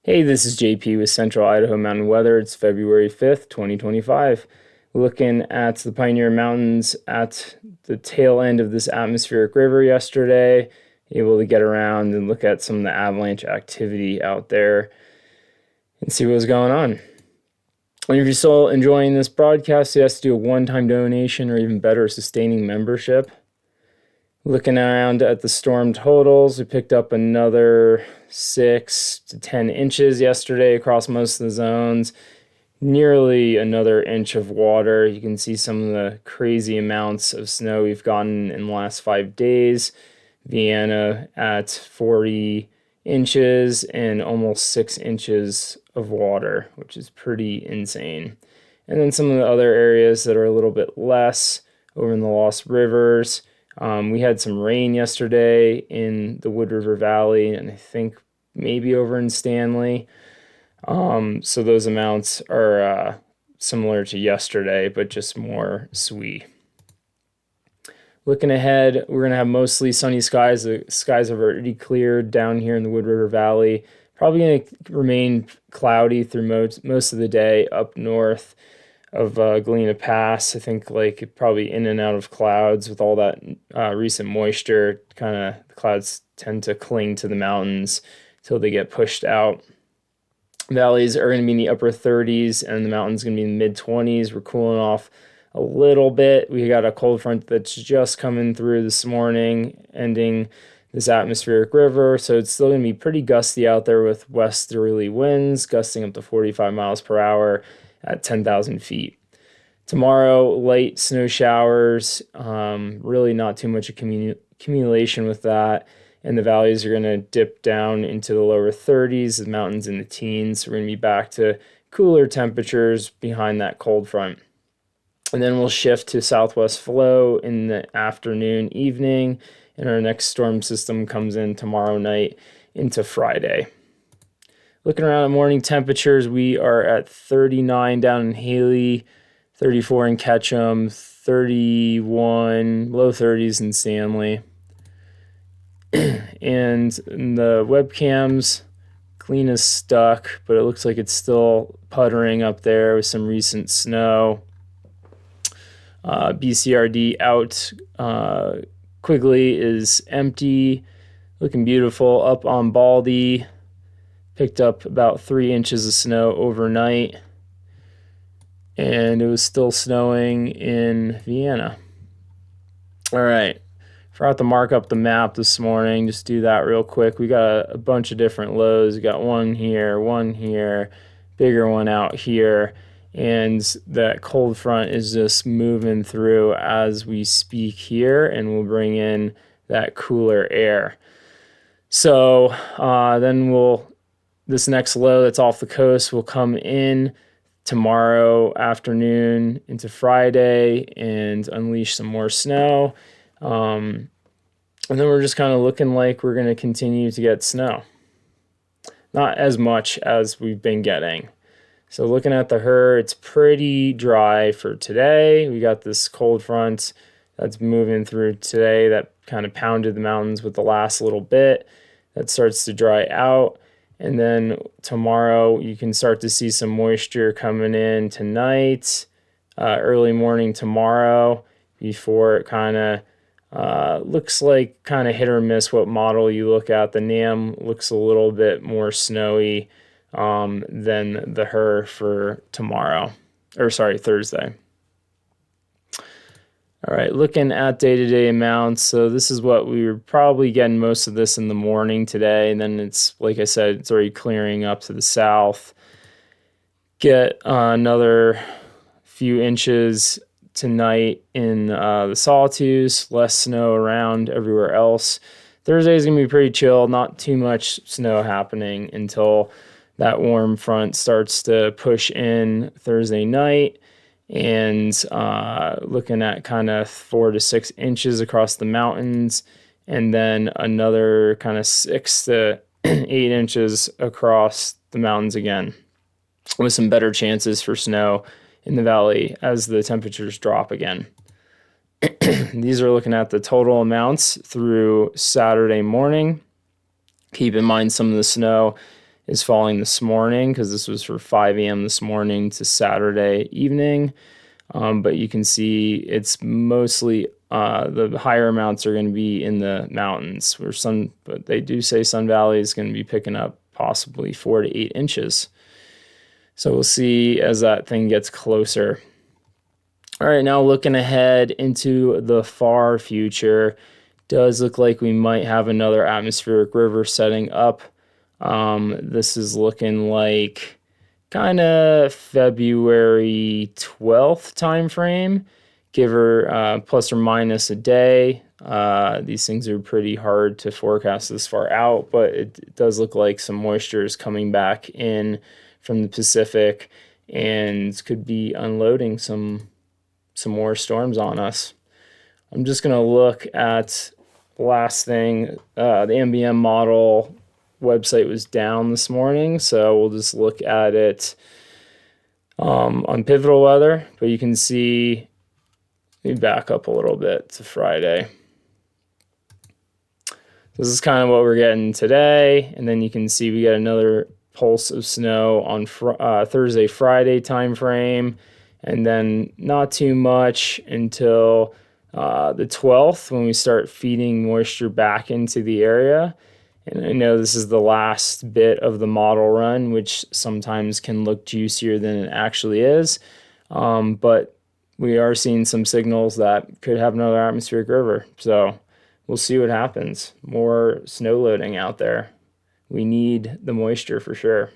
Hey, this is JP with Central Idaho Mountain Weather. It's February 5th, 2025. Looking at the Pioneer Mountains at the tail end of this atmospheric river yesterday, able to get around and look at some of the avalanche activity out there and see what's going on. And if you're still enjoying this broadcast, you have to do a one-time donation or even better, sustaining membership. Looking around at the storm totals, we picked up another 6 to 10 inches yesterday across most of the zones. Nearly another inch of water. You can see some of the crazy amounts of snow we've gotten in the last 5 days. Vienna at 40 inches and almost 6 inches of water, which is pretty insane. And then some of the other areas that are a little bit less over in the Lost Rivers. We had some rain yesterday in the Wood River Valley, and I think maybe over in Stanley. So those amounts are similar to yesterday, but just more sweet. Looking ahead, we're going to have mostly sunny skies. The skies have already cleared down here in the Wood River Valley. Probably going to remain cloudy through most of the day up north of Galena Pass. I think like probably in and out of clouds with all that recent moisture. Kind of the clouds tend to cling to the mountains until they get pushed out. Valleys are going to be in the upper 30s and the mountains going to be in the mid 20s. We're cooling off a little bit. We got a cold front that's just coming through this morning, ending this atmospheric river. So it's still going to be pretty gusty out there with westerly winds gusting up to 45 miles per hour at 10,000 feet. Tomorrow, light snow showers, really not too much accumulation with that. And the valleys are going to dip down into the lower 30s, the mountains in the teens. So we're going to be back to cooler temperatures behind that cold front. And then we'll shift to southwest flow in the afternoon, evening, and our next storm system comes in tomorrow night into Friday. Looking around at morning temperatures, we are at 39 down in Haley, 34 in Ketchum, 31, low 30s in Stanley. And the webcams, Galena's stuck, but it looks like it's still puttering up there with some recent snow. BCRD out. Quigley is empty, looking beautiful. Up on Baldy, picked up about 3 inches of snow overnight, and it was still snowing in Vienna. All right, forgot to mark up the map this morning. Just do that real quick. We got a bunch of different lows. We got one here, bigger one out here, and that cold front is just moving through as we speak here, and we'll bring in that cooler air. So then this next low that's off the coast will come in tomorrow afternoon into Friday and unleash some more snow. And then we're just kind of looking like we're going to continue to get snow. Not as much as we've been getting. So looking at the HRRR, it's pretty dry for today. We got this cold front that's moving through today that kind of pounded the mountains with the last little bit. That starts to dry out. And then tomorrow you can start to see some moisture coming in tonight, early morning tomorrow, before it kind of looks like kind of hit or miss what model you look at. The NAM looks a little bit more snowy than the HRRR for Thursday. All right, looking at day-to-day amounts. So this is what we were probably getting most of this in the morning today. And then it's, like I said, it's already clearing up to the south. Get another few inches tonight in the Sawtooth. Less snow around everywhere else. Thursday is going to be pretty chill. Not too much snow happening until that warm front starts to push in Thursday night. And looking at kind of 4 to 6 inches across the mountains, and then another kind of 6 to 8 inches across the mountains again, with some better chances for snow in the valley as the temperatures drop again. These are looking at the total amounts through Saturday morning. Keep in mind some of the snow is falling this morning, because this was for 5 a.m. this morning to Saturday evening. But you can see it's mostly the higher amounts are going to be in the mountains, but they do say Sun Valley is going to be picking up possibly 4 to 8 inches. So we'll see as that thing gets closer. All right, now looking ahead into the far future, does look like we might have another atmospheric river setting up. This is looking like kind of February 12th time frame, give or plus or minus a day. These things are pretty hard to forecast this far out, but it does look like some moisture is coming back in from the Pacific and could be unloading some more storms on us. I'm just going to look at the last thing. The MBM model website was down this morning, so we'll just look at it on pivotal weather. But you can see, let me back up a little bit to Friday. This is kind of what we're getting today, and then you can see we got another pulse of snow on Thursday, Friday time frame, and then not too much until the 12th, when we start feeding moisture back into the area. And I know this is the last bit of the model run, which sometimes can look juicier than it actually is. But we are seeing some signals that could have another atmospheric river. So we'll see what happens. More snow loading out there. We need the moisture for sure.